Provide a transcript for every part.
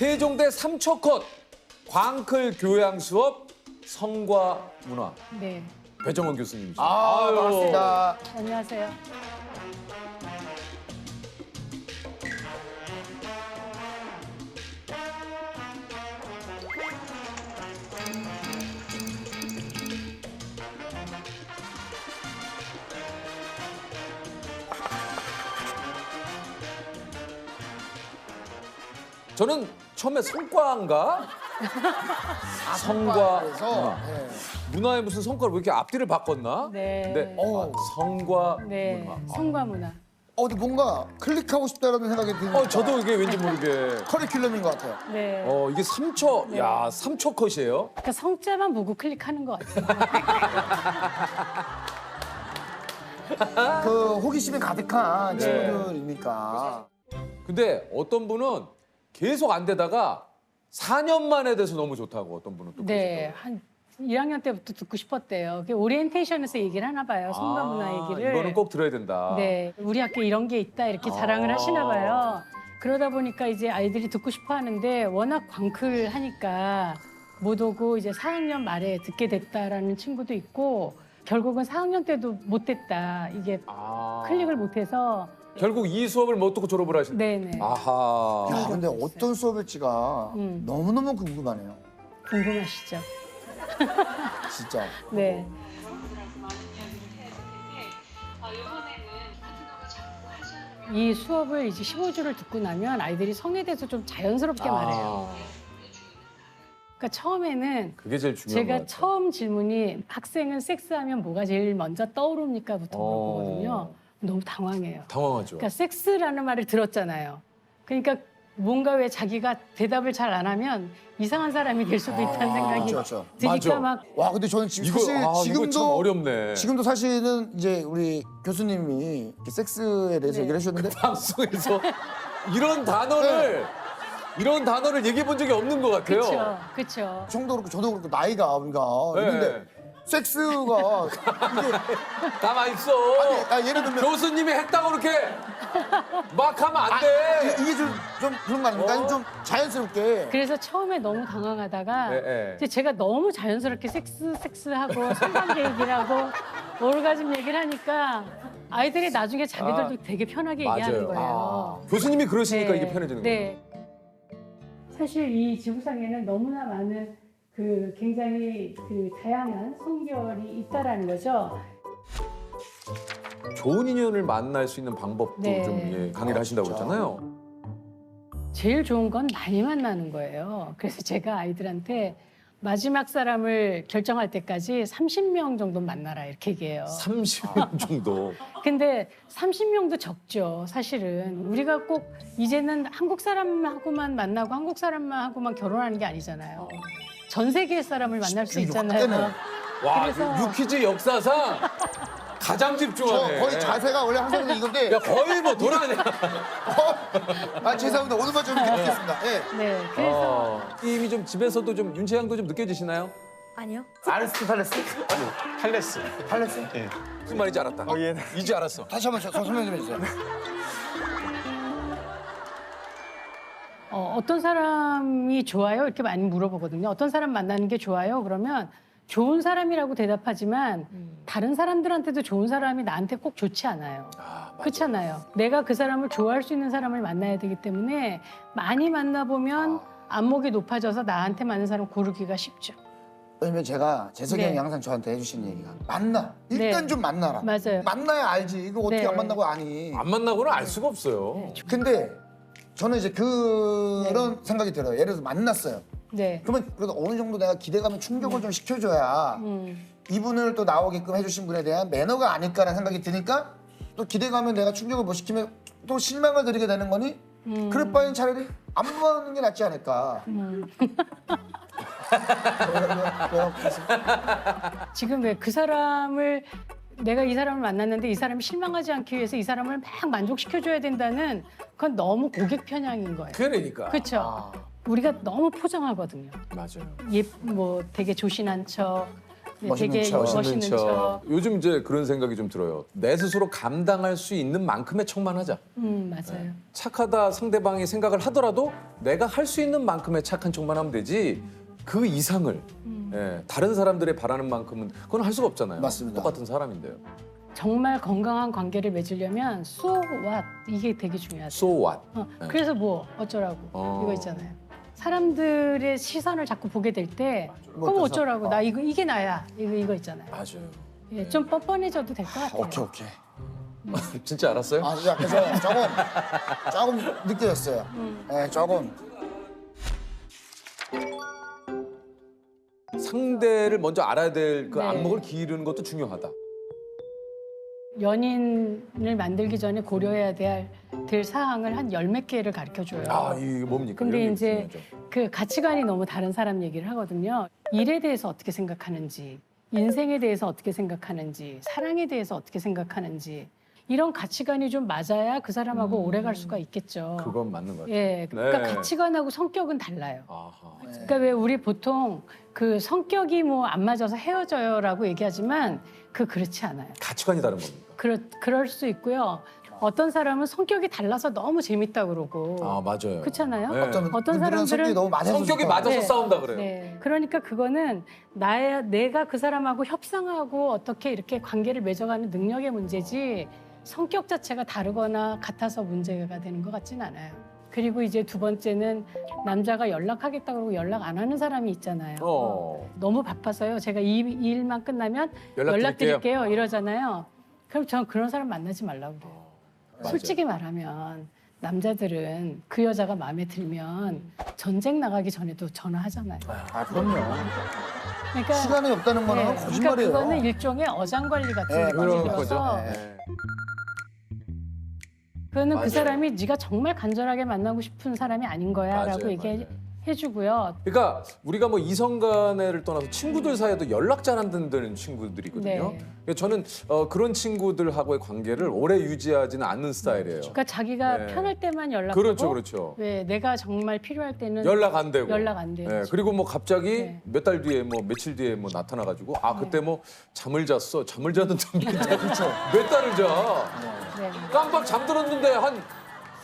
세종대 삼초컷 광클 교양 수업 성과 문화 네. 배정원 교수님이죠. 반갑습니다. 안녕하세요. 저는 처음에 성과인가? 성과 그래서 문화. 네. 문화에 무슨 성과를 왜 이렇게 앞뒤를 바꿨나? 네. 네. 어. 성과 네. 문화. 성과 문화. 근데 뭔가 클릭하고 싶다라는 생각이 드니까 저도 이게 왠지 모르게. 커리큘럼인 것 같아요. 네. 이게 3초, 야, 3초 컷이에요? 그러니까 성자만 보고 클릭하는 것 같아요. 그 호기심이 가득한 친구들이니까. 근데 어떤 분은 계속 안 되다가 4년 만에 돼서 너무 좋다고 어떤 분은 또 네. 한 1학년 때부터 듣고 싶었대요. 그게 오리엔테이션에서 얘기를 하나 봐요. 성과 문화 얘기를. 이거는 꼭 들어야 된다. 네. 우리 학교에 이런 게 있다 이렇게 자랑을 하시나 봐요. 그러다 보니까 이제 아이들이 듣고 싶어 하는데 워낙 광클하니까 못 오고 이제 4학년 말에 듣게 됐다라는 친구도 있고 결국은 4학년 때도 못 됐다. 이게 클릭을 못 해서 결국 이 수업을 못 듣고 졸업을 하신. 네네. 아하. 야, 근데 어떤 수업일지가 너무너무 궁금하네요. 궁금하시죠? 진짜. 네. 이 수업을 이제 15주를 듣고 나면 아이들이 성에 대해서 좀 자연스럽게 말해요. 그러니까 처음에는 그게 제일 중요한 것 제가 같아요. 처음 질문이 학생은 섹스하면 뭐가 제일 먼저 떠오릅니까?부터 물어보거든요. 너무 당황해요. 당황하죠. 그러니까 섹스라는 말을 들었잖아요. 그러니까 뭔가 왜 자기가 대답을 잘 안 하면 이상한 사람이 될 수도 있다는 생각이 그렇죠. 드니까 맞아. 막 와, 근데 저는 지금 이거, 사실 이거 참 지금도 어렵네. 지금도 사실은 이제 우리 교수님이 이렇게 섹스에 대해서 네. 얘기를 해주셨는데 방송에서 이런 단어를 얘기해 본 적이 없는 것 같아요. 그렇죠, 그렇죠. 형도 그렇고 저도 그렇고 나이가 우리가 네. 있는데 섹스가 이게 가만 있어. 예를 들면 교수님이 했다고 그렇게 막 하면 안 돼. 이게 좀 그런 거 아닙니까? 아니, 좀 자연스럽게 그래서 처음에 너무 당황하다가 네, 네. 이제 제가 너무 자연스럽게 섹스하고 성관계 얘기를 하고 오르가즘 얘기를 하니까 아이들이 나중에 자기들도 되게 편하게 얘기하는 거예요. 교수님이 그러시니까 네, 이게 편해지는 거예요. 네. 사실 이 지구상에는 너무나 많은 그 굉장히 그 다양한 성별이 있다라는 거죠. 좋은 인연을 만날 수 있는 방법도 네. 좀 강의를 하신다고 진짜. 그랬잖아요. 제일 좋은 건 많이 만나는 거예요. 그래서 제가 아이들한테 마지막 사람을 결정할 때까지 30명 정도 만나라 이렇게 얘기해요. 30명 정도. 근데 30명도 적죠, 사실은. 우리가 꼭 이제는 한국 사람하고만 만나고 한국 사람하고만 결혼하는 게 아니잖아요. 전 세계 사람을 만날 수 있잖아요. 그때는 와, 그래서- 유퀴즈 역사상 가장 저 집중하네. 거의 자세가 원래 항상 이건데 야, 거의 뭐 돌아다녀. 죄송합니다. 오늘만 좀 이렇게 듣겠습니다. 예. 네, 그래서 이미 좀 집에서도 좀 윤채양도 좀 느껴지시나요? 아니요. 아리스토텔레스? 탈레스. 탈레스? 무슨 말인지 알았다. 예. 이제 알았어. 다시 한번 설명 좀 해주세요. 어떤 사람이 좋아요? 이렇게 많이 물어보거든요. 어떤 사람 만나는 게 좋아요? 그러면 좋은 사람이라고 대답하지만 다른 사람들한테도 좋은 사람이 나한테 꼭 좋지 않아요. 그렇잖아요. 내가 그 사람을 좋아할 수 있는 사람을 만나야 되기 때문에 많이 만나보면 안목이 높아져서 나한테 맞는 사람 고르기가 쉽죠. 왜냐면 제가 재석이 네. 형이 항상 저한테 해주시는 얘기가 만나. 일단 네. 좀 만나라. 맞아요. 만나야 알지. 이거 어떻게 네. 안 만나고 아니. 안 만나고는 알 수가 없어요. 근데 저는 이제 그런 생각이 들어요. 예를 들어서 만났어요. 네. 그러면 그래도 어느 정도 내가 기대감을 충족을 좀 시켜줘야 이분을 또 나오게끔 해주신 분에 대한 매너가 아닐까라는 생각이 드니까 또 기대감을 내가 충족을 못 시키면 또 실망을 드리게 되는 거니 그럴 바엔 차라리 안 보는 게 낫지 않을까. 지금 왜 그 사람을 내가 이 사람을 만났는데 이 사람이 실망하지 않기 위해서 이 사람을 막 만족시켜줘야 된다는 그건 너무 고객 편향인 거예요. 그러니까. 그렇죠. 우리가 너무 포장하거든요. 맞아요. 뭐 되게 조신한 척, 멋있는 되게 척. 멋있는 척. 요즘 이제 그런 생각이 좀 들어요. 내 스스로 감당할 수 있는 만큼의 척만 하자. 맞아요. 착하다 상대방이 생각을 하더라도 내가 할 수 있는 만큼의 착한 척만 하면 되지 그 이상을 다른 사람들이 바라는 만큼은 그건 할 수가 없잖아요. 맞습니다. 똑같은 사람인데요. 정말 건강한 관계를 맺으려면 so what 이게 되게 중요하죠. So what? 그래서 뭐 어쩌라고 이거 있잖아요. 사람들의 시선을 자꾸 보게 될 때 그럼 어쩌라고 나 이게 나야 이거 있잖아요. 맞아요. 예, 좀 뻔뻔해져도 될 것 같아요. 오케이. 진짜 알았어요? 아, 그래서 조금 느껴졌어요. 네, 조금. 상대를 먼저 알아야 될 그 네. 안목을 기르는 것도 중요하다. 연인을 만들기 전에 고려해야 될 사항을 한 열 몇 개를 가르쳐 줘요. 아, 이게 뭡니까? 근데 이런 게 이제 중요하죠. 그 가치관이 너무 다른 사람 얘기를 하거든요. 일에 대해서 어떻게 생각하는지, 인생에 대해서 어떻게 생각하는지, 사랑에 대해서 어떻게 생각하는지 이런 가치관이 좀 맞아야 그 사람하고 오래 갈 수가 있겠죠. 그건 맞는 것 같아요. 예, 그러니까 네. 가치관하고 성격은 달라요. 아하. 그러니까 왜 우리 보통 그 성격이 뭐 안 맞아서 헤어져요라고 얘기하지만 그렇지 않아요. 가치관이 다른 겁니다. 그럴 수 있고요. 어떤 사람은 성격이 달라서 너무 재밌다 그러고 아, 맞아요. 그렇잖아요. 네. 어떤 어떤 분들은 성격이 사람들은 너무 맞아서 성격이 좋다. 맞아서 네. 싸운다 그래요. 네. 그러니까 그거는 내가 그 사람하고 협상하고 어떻게 이렇게 관계를 맺어가는 능력의 문제지 성격 자체가 다르거나 같아서 문제가 되는 것 같진 않아요. 그리고 이제 두 번째는 남자가 연락하겠다 그러고 연락 안 하는 사람이 있잖아요. 너무 바빠서요. 제가 이 일만 끝나면 연락드릴게요 이러잖아요. 그럼 전 그런 사람 만나지 말라고 그래요. 맞아요. 솔직히 말하면 남자들은 그 여자가 마음에 들면 전쟁 나가기 전에도 전화하잖아요. 아, 그럼요. 그러니까 시간이 없다는 거는 그러니까 거짓말이에요. 그거는 일종의 어장관리 같은 네, 그런 느낌이라서 거죠. 네. 그거는 맞아요. 그 사람이 네가 정말 간절하게 만나고 싶은 사람이 아닌 거야라고 맞아요, 얘기해주고요. 그러니까 우리가 뭐 이성 간에를 떠나서 친구들 사이에도 연락 잘 안 된다는 친구들이거든요. 네. 그러니까 저는 그런 친구들하고의 관계를 오래 유지하지는 않는 스타일이에요. 그러니까 자기가 네. 편할 때만 연락하고 그렇죠, 그렇죠. 왜 내가 정말 필요할 때는 연락 안 되고. 연락 안 돼요. 네, 그리고 뭐 갑자기 네. 몇 달 뒤에 뭐 며칠 뒤에 뭐 나타나가지고 아 그때 뭐 잠을 잤어. 잠을 자는데 몇 달을 자. 네. 깜빡 잠들었는데 한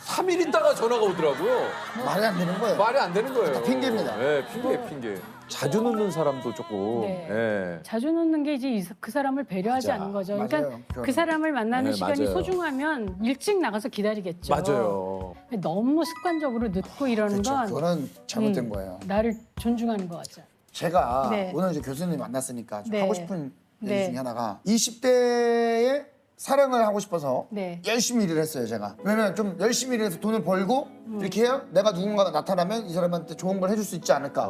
3일 있다가 전화가 오더라고요. 말이 안 되는 거예요. 말이 안 되는 거예요. 다 핑계입니다. 네, 핑계. 자주 늦는 사람도 조금. 네. 네. 자주 놓는 게 이제 그 사람을 배려하지 맞아. 않는 거죠. 맞아요. 그러니까 그거는. 그 사람을 만나는 네, 시간이 맞아요. 소중하면 일찍 나가서 기다리겠죠. 맞아요. 너무 습관적으로 늦고 이러는 그렇죠. 건 그거는 잘못된 거예요. 나를 존중하는 거 같죠. 제가 네. 오늘 이제 교수님 만났으니까 좀 네. 하고 싶은 얘기 네. 중에 하나가 20대에 사랑을 하고 싶어서 네. 열심히 일을 했어요, 제가. 왜냐면 좀 열심히 일해서 돈을 벌고 이렇게 해야 내가 누군가가 나타나면 이 사람한테 좋은 걸 해줄 수 있지 않을까.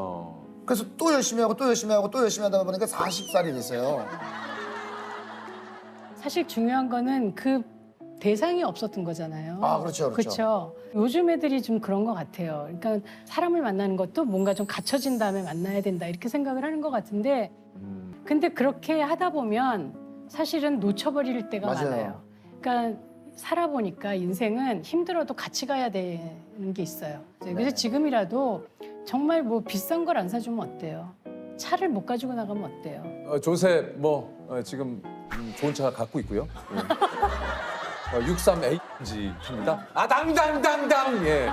그래서 또 열심히 하고 또 열심히 하고 또 열심히 하다 보니까 40살이 됐어요. 사실 중요한 거는 그 대상이 없었던 거잖아요. 아, 그렇죠, 그렇죠. 그렇죠. 요즘 애들이 좀 그런 것 같아요. 그러니까 사람을 만나는 것도 뭔가 좀 갖춰진 다음에 만나야 된다 이렇게 생각을 하는 것 같은데 근데 그렇게 하다 보면 사실은 놓쳐버릴 때가 맞아요. 많아요. 그러니까 살아보니까 인생은 힘들어도 같이 가야 되는 게 있어요. 그래서 네. 지금이라도 정말 뭐 비싼 걸 안 사주면 어때요? 차를 못 가지고 나가면 어때요? 조셉 지금 좋은 차 갖고 있고요. 63A입니다. 아 당당당당 예.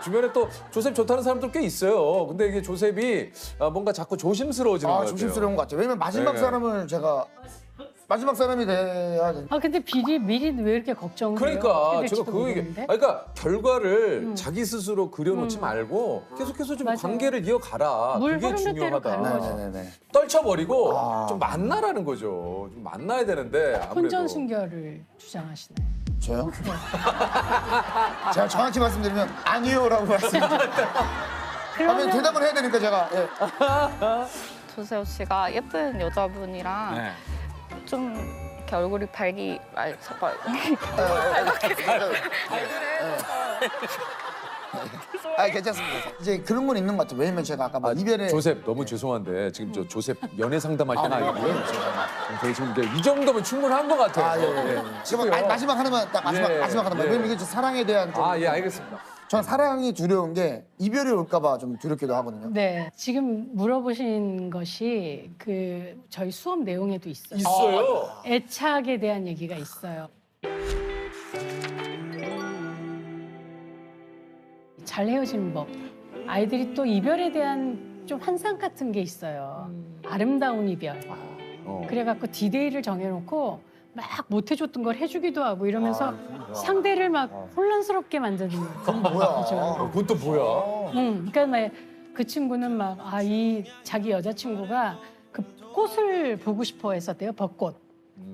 주변에 또 조셉 좋다는 사람들 꽤 있어요. 근데 이게 조셉이 뭔가 자꾸 조심스러워지는 것 같아요. 조심스러운 것 같아요. 왜냐면 마지막 네. 사람을 제가 마지막 사람이 돼야 돼. 아 근데 미리 왜 이렇게 걱정을 해요? 그러니까 어떻게 제가 될지도 그 얘기. 모르는데? 그러니까 결과를 자기 스스로 그려놓지 말고 계속해서 좀 맞아요. 관계를 이어가라. 물 그게 흐르는 대로 가는 중요하다. 거죠. 네네네. 떨쳐버리고 아. 좀 만나라는 거죠. 좀 만나야 되는데 아무래도. 혼전순결을 주장하시나요? 저요? 제가 정확히 말씀드리면 아니요라고 말씀드려요. 그러면 대답을 해야 되니까 제가. 예. 조세호 씨가 예쁜 여자분이랑 네. 좀 이렇게 얼굴이 잠깐. 아 괜찮습니다. 이제 그런 건 있는 것 같아요. 왜냐면 제가 아까 뭐 이별에 조셉 너무 죄송한데 지금 저 조셉 연애 상담할 때는 아니고요. 저희 지금 이제 이 정도면 충분한 것 같아요. 아, 예. 지금 마지막 하나만 딱 마지막 예, 마지막 하나만. 예. 왜냐면 이게 사랑에 대한 좀 아, 예, 알겠습니다. 전 사랑이 두려운 게 이별이 올까봐 좀 두렵기도 하거든요. 네, 지금 물어보신 것이 그 저희 수업 내용에도 있어요. 있어요. 애착에 대한 얘기가 있어요. 잘 헤어지는 법. 아이들이 또 이별에 대한 좀 환상 같은 게 있어요. 아름다운 이별. 그래갖고 디데이를 정해놓고 막 못해줬던 걸 해주기도 하고 이러면서 상대를 막 혼란스럽게 만드는 그런 거죠. 뭐야? 그건 또 뭐야? 그러니까 막 그 친구는 막 이 자기 여자친구가 그 꽃을 보고 싶어 했었대요, 벚꽃.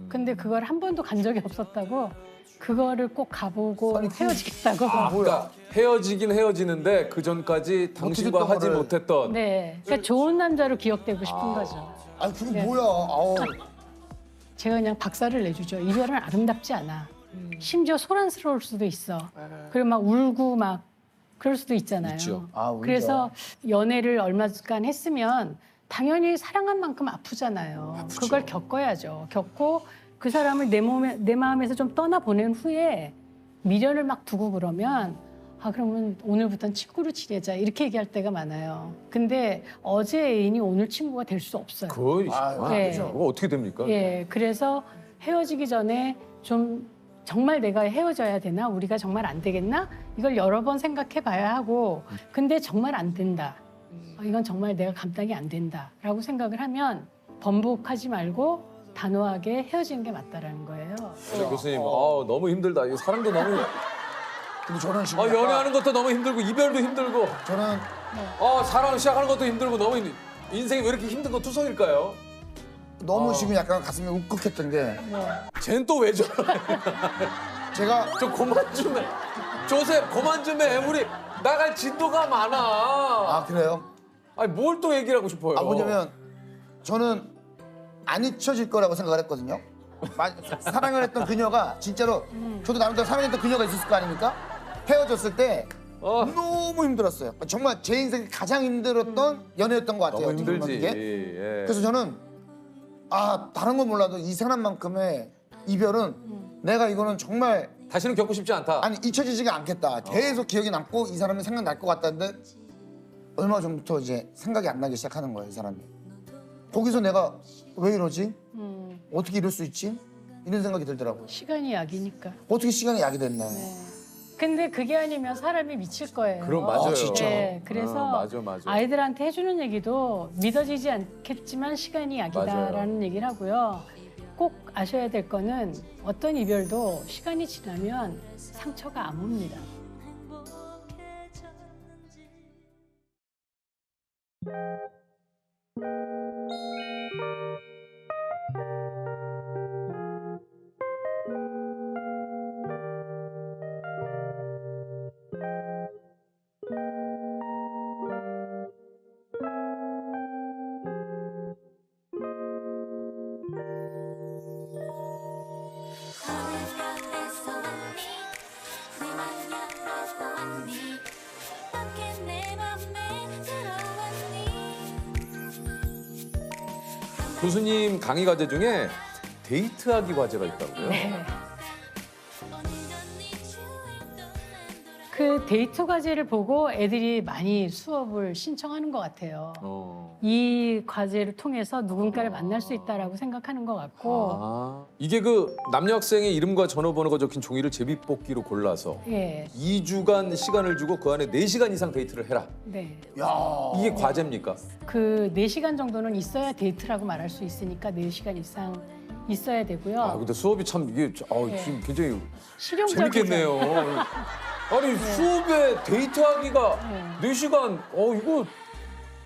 근데 그걸 한 번도 간 적이 없었다고 그거를 꼭 가보고 아니, 헤어지겠다고. 그러니까 헤어지긴 헤어지는데 그 전까지 당신과 못해줬던 하지 거를. 못했던 네, 그러니까 좋은 남자로 기억되고 싶은 거죠. 아니 그게 네. 뭐야? 아우. 제가 그냥 박살을 내주죠. 이별은 아름답지 않아. 심지어 소란스러울 수도 있어. 그리고 막 울고 막 그럴 수도 있잖아요. 있죠. 아, 울죠. 그래서 연애를 얼마간 했으면 당연히 사랑한 만큼 아프잖아요. 그걸 겪어야죠. 겪고 그 사람을 내 마음에서 좀 떠나보낸 후에 미련을 막 두고 그러면 아 그러면 오늘부터는 친구로 지내자 이렇게 얘기할 때가 많아요. 근데 어제 애인이 오늘 친구가 될 수 없어요. 거의 네. 그거 어떻게 됩니까? 예, 그래서 헤어지기 전에 좀 정말 내가 헤어져야 되나? 우리가 정말 안 되겠나? 이걸 여러 번 생각해 봐야 하고 근데 정말 안 된다. 이건 정말 내가 감당이 안 된다라고 생각을 하면 번복하지 말고 단호하게 헤어지는 게 맞다라는 거예요. 근데 교수님, 너무 힘들다. 이거 사랑도 너무 근데 저는 지금 약간- 연애하는 것도 너무 힘들고 이별도 힘들고 저는 사랑 시작하는 것도 힘들고 너무 인생이 왜 이렇게 힘든 거 투성일까요? 너무 지금 약간 가슴이 울컥했던 게 쟨 또 왜 저래? 제가 좀 그만 좀 해. 조셉 그만 좀 해. 우리 나갈 진도가 많아. 아 그래요? 아니 뭘 또 얘기를 하고 싶어요? 뭐냐면 저는 안 잊혀질 거라고 생각을 했거든요. 사랑을 했던 그녀가 진짜로 저도 나름대로 사랑했던 그녀가 있었을 거 아닙니까? 헤어졌을 때 너무 힘들었어요. 정말 제 인생에 가장 힘들었던 연애였던 것 같아요. 너무 힘들지. 이게. 예. 그래서 저는 다른 건 몰라도 이 사람만큼의 이별은 내가 이거는 정말 다시는 겪고 싶지 않다. 잊혀지지가 않겠다. 계속 기억이 남고 이 사람이 생각날 것 같다는데 얼마 전부터 이제 생각이 안 나기 시작하는 거예요, 이 사람이. 거기서 내가 왜 이러지? 어떻게 이럴 수 있지? 이런 생각이 들더라고요. 시간이 약이니까. 어떻게 시간이 약이 됐나. 근데 그게 아니면 사람이 미칠 거예요. 그럼 맞아요. 진짜. 네, 그래서 맞아. 아이들한테 해주는 얘기도 믿어지지 않겠지만 시간이 약이다라는 맞아요. 얘기를 하고요. 꼭 아셔야 될 거는 어떤 이별도 시간이 지나면 상처가 안 옵니다. 교수님 강의 과제 중에 데이트하기 과제가 있다고요? 네. 그 데이트 과제를 보고 애들이 많이 수업을 신청하는 것 같아요. 이 과제를 통해서 누군가를 만날 수 있다라고 생각하는 것 같고, 이게 그 남녀 학생의 이름과 전화번호가 적힌 종이를 제비뽑기로 골라서 예, 2주간 시간을 주고 그 안에 4시간 이상 데이트를 해라. 네. 이게 과제입니까? 그 4시간 정도는 있어야 데이트라고 말할 수 있으니까 4시간 이상 있어야 되고요. 근데 수업이 참 이게 지금 굉장히 실용적이죠. 재밌겠네요. 아니 수업에 데이트하기가 네. 4시간 이거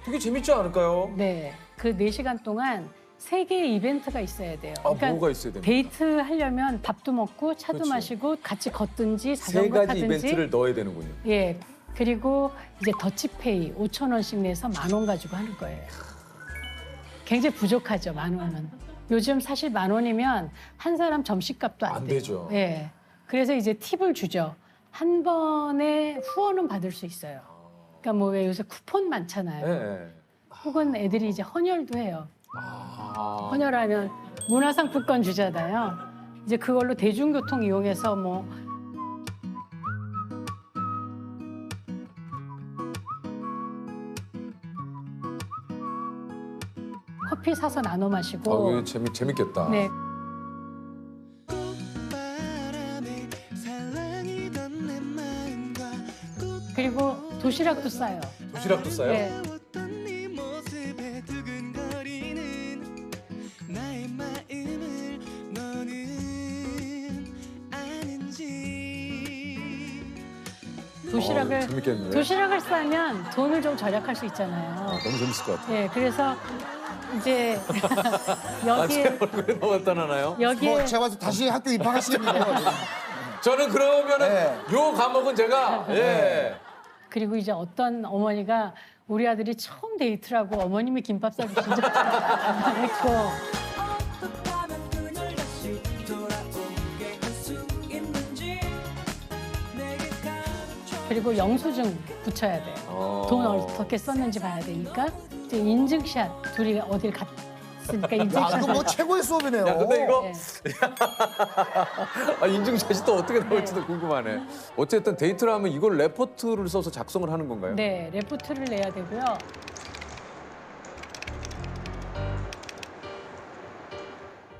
되게 재밌지 않을까요? 네. 그 4시간 동안 3개의 이벤트가 있어야 돼요. 뭐가 있어야 됩니까? 데이트 하려면 밥도 먹고 차도 그렇죠. 마시고 같이 걷든지 3 자전거 가지 타든지. 이벤트를 넣어야 되는군요. 예. 그리고 이제 더치페이 5,000원씩 내서 10,000원 가지고 하는 거예요. 굉장히 부족하죠, 10,000원은. 요즘 사실 10,000원이면 한 사람 점심값도 안 안 돼요. 되죠. 예. 그래서 이제 팁을 주죠. 한 번에 후원은 받을 수 있어요. 그러니까 뭐 왜 요새 쿠폰 많잖아요. 네. 혹은 애들이 이제 헌혈도 해요. 헌혈하면 문화상품권 주잖아요. 이제 그걸로 대중교통 이용해서 뭐 커피 사서 나눠 마시고. 이거 재밌겠다. 네. 그리고 도시락도 싸요. 도시락도 싸요? 네. 재밌겠네. 도시락을 싸면 돈을 좀 절약할 수 있잖아요. 너무 재밌을 것 같아요. 네, 그래서 이제 제 여기에 얼굴에 너무 나타나나요? 여기에 뭐 제가 봐서 다시 학교 입학하시겠네요. 저는 그러면은 네. 요 과목은 제가 예. 그리고 이제 어떤 어머니가 우리 아들이 처음 데이트를 하고 어머님이 김밥 싸주신 적 했고 어떡하면 그녀를 다시 돌아오게 할 수 있는지 내게 가르쳐 그리고 영수증 붙여야 돼요. 돈 어떻게 썼는지 봐야 되니까 이제 인증샷 둘이 어딜 갔으니까 야, 인증샷. 이거 뭐 최고의 수업이네요. 야, 근데 이거 네. 인증샷이 또 어떻게 나올지도 궁금하네. 어쨌든 데이트를 하면 이걸 레포트를 써서 작성을 하는 건가요? 네, 레포트를 내야 되고요.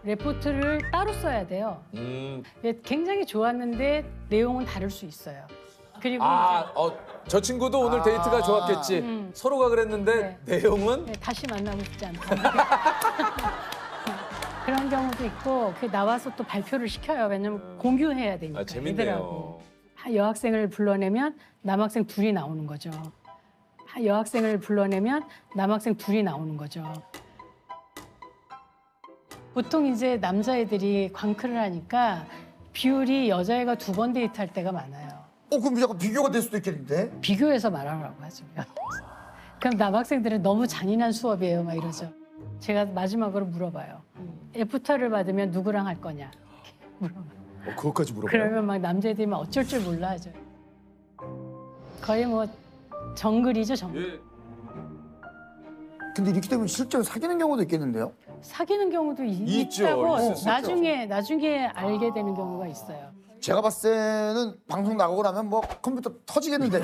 레포트를 따로 써야 돼요. 예, 굉장히 좋았는데 내용은 다를 수 있어요. 그리고 저 친구도 오늘 데이트가 좋았겠지. 서로가 그랬는데 내용은 네, 다시 만나고 싶지 않다. 그런 경우도 있고 그 나와서 또 발표를 시켜요. 왜냐면 공유해야 되니까. 재밌네요. 애들하고. 여학생을 불러내면 남학생 둘이 나오는 거죠. 여학생을 불러내면 남학생 둘이 나오는 거죠. 보통 이제 남자애들이 광클을 하니까 비율이 여자애가 2번 데이트할 때가 많아요. 그럼 약간 비교가 될 수도 있겠는데? 비교해서 말하라고 하죠. 그럼 남학생들은 너무 잔인한 수업이에요, 막 이러죠. 제가 마지막으로 물어봐요. 애프터를 받으면 누구랑 할 거냐? 그것까지 물어봐요. 그러면 막 남자애들이 막 어쩔 줄 몰라 하죠. 거의 뭐 정글이죠, 정글. 근데 이렇게 되면 실제로 사귀는 경우도 있겠는데요? 사귀는 경우도 있죠, 있다고 있을 수 있죠. 나중에 알게 되는 경우가 있어요. 제가 봤을 때는 방송 나가고 나면 뭐 컴퓨터 터지겠는데.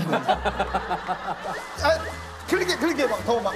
클릭해 막 더 막.